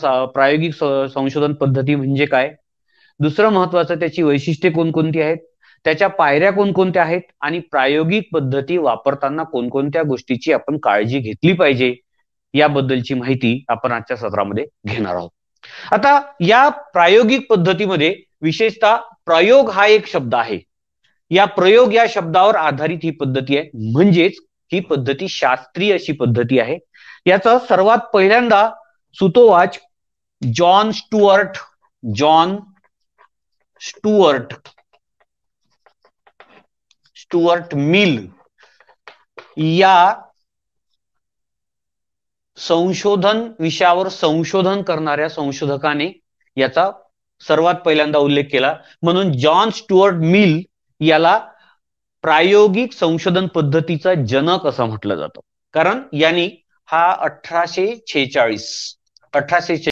प्रायोगिक संशोधन पद्धती म्हणजे काय, दुसरं महत्वाचं त्याची वैशिष्ट्ये कोणकोणती आहेत, त्याच्या पायऱ्या कोणकोणत्या आहेत आणि प्रायोगिक पद्धती वापरताना कोणकोणत्या गोष्टीची आपण काळजी घेतली पाहिजे याबद्दलची माहिती आपण आजच्या सत्रामध्ये घेणार आहोत. आता या प्रायोगिक पद्धतीमध्ये विशेषतः प्रयोग हा एक शब्द आहे. या प्रयोग या शब्दावर आधारित ही पद्धती आहे, म्हणजेच ही पद्धती शास्त्रीय अशी पद्धती आहे. याचा सर्वात पहिल्यांदा सुतोवाच जॉन स्टुअर्ट मिल या संशोधन विषयावर संशोधन करणाऱ्या संशोधकाने याचा सर्वात पहिल्यांदा उल्लेख केला. म्हणून जॉन स्टुअर्ट मिल याला प्रायोगिक संशोधन पद्धतीचा जनक असं म्हटलं जातं. कारण यांनी हा 1846